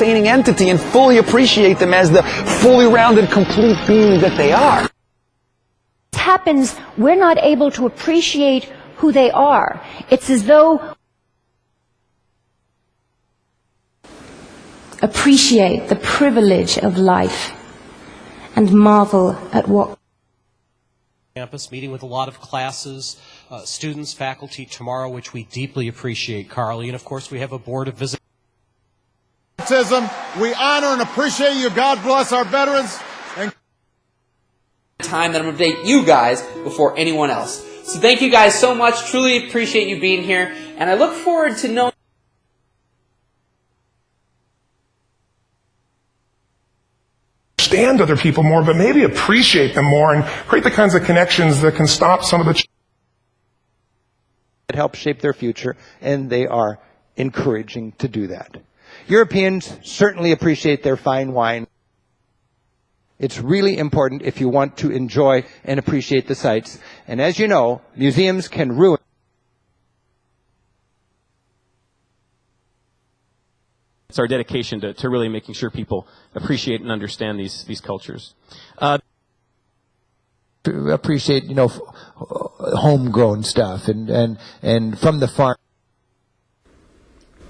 sustaining entity and fully appreciate them as the fully rounded, complete being that they are. Happens, we're not able to appreciate who they are. It's as though appreciate the privilege of life and marvel at what campus, meeting with a lot of classes, students, faculty tomorrow, which we deeply appreciate, Carly. And of course, we have a board of visitors. We honor and appreciate you. God bless our veterans. And time that I'm going to update you guys before anyone else. So thank you guys so much. Truly appreciate you being here. And I look forward to knowing understand other people more, but maybe appreciate them more and create the kinds of connections that can stop some of the that help shape their future, and they are encouraging to do that. Europeans certainly appreciate their fine wine. It's really important if you want to enjoy and appreciate the sights. And as you know, museums can ruin. It's our dedication to really making sure people appreciate and understand these cultures. To appreciate, you know, homegrown stuff and from the farm.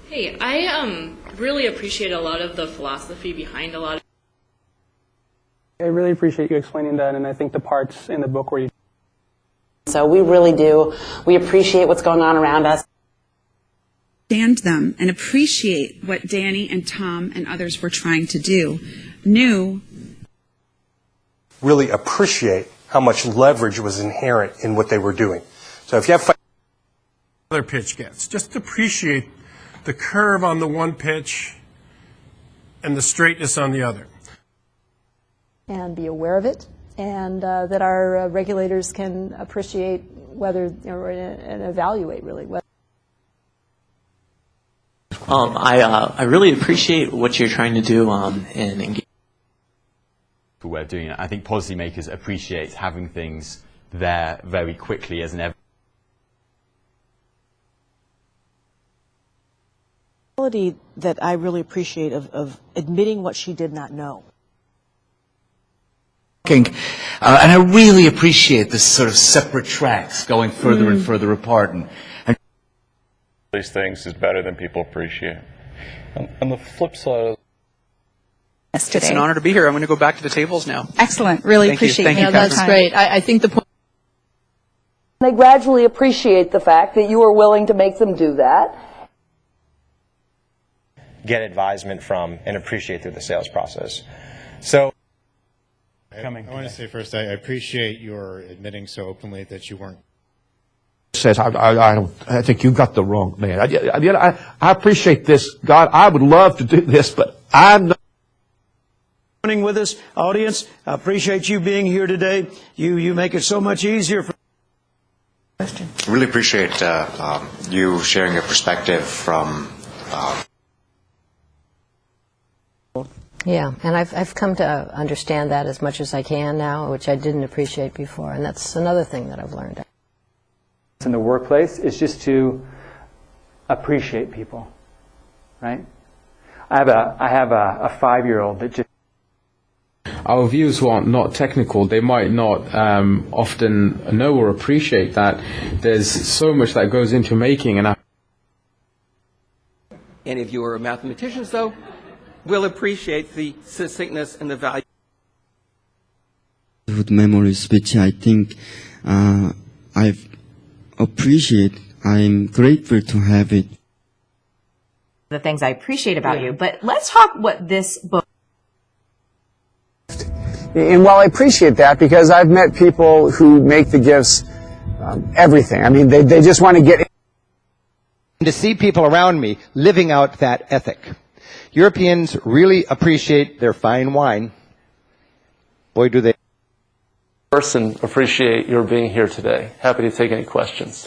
Hey, I really appreciate a lot of the philosophy behind a lot of. I really appreciate you explaining that, and I think the parts in the book where you. So we really do. We appreciate what's going on around us. Understand them and appreciate what Danny and Tom and others were trying to do. Really appreciate how much leverage was inherent in what they were doing. So if you have other pitch gets, just appreciate the curve on the one pitch and the straightness on the other. And be aware of it, and that our regulators can appreciate whether, and evaluate really whether. I really appreciate what you're trying to do and engage. Way of doing it. I think policymakers appreciate having things there very quickly as an evidence. Quality that I really appreciate of admitting what she did not know. And I really appreciate this sort of separate tracks going further and further apart. And these things is better than people appreciate. On the flip side of It's an honor to be here. I'm going to go back to the tables now. Excellent. Really appreciate Thank you. That's great. I think the point. They gradually appreciate the fact that you are willing to make them do that. Get advisement from and appreciate through the sales process. So, I want to say first, I appreciate your admitting so openly that you weren't. Says, I think you got the wrong man. I appreciate this, God. I would love to do this, but I'm not. With us, audience, I appreciate you being here today. You make it so much easier for. Question. Really appreciate you sharing your perspective from. Yeah, and I've come to understand that as much as I can now, which I didn't appreciate before, and that's another thing that I've learned. In the workplace is just to appreciate people, right? I have a 5-year-old that just. Our views who are not technical, they might not often know or appreciate that there's so much that goes into making an. Any of you are mathematicians, though, will appreciate the succinctness and the value. With memory speech, I think I appreciate. I'm grateful to have it. The things I appreciate about you, but let's talk what this book. And while I appreciate that, because I've met people who make the gifts everything. I mean, they just want to get in. To see people around me living out that ethic. Europeans really appreciate their fine wine. Boy, do they. Person, appreciate your being here today. Happy to take any questions.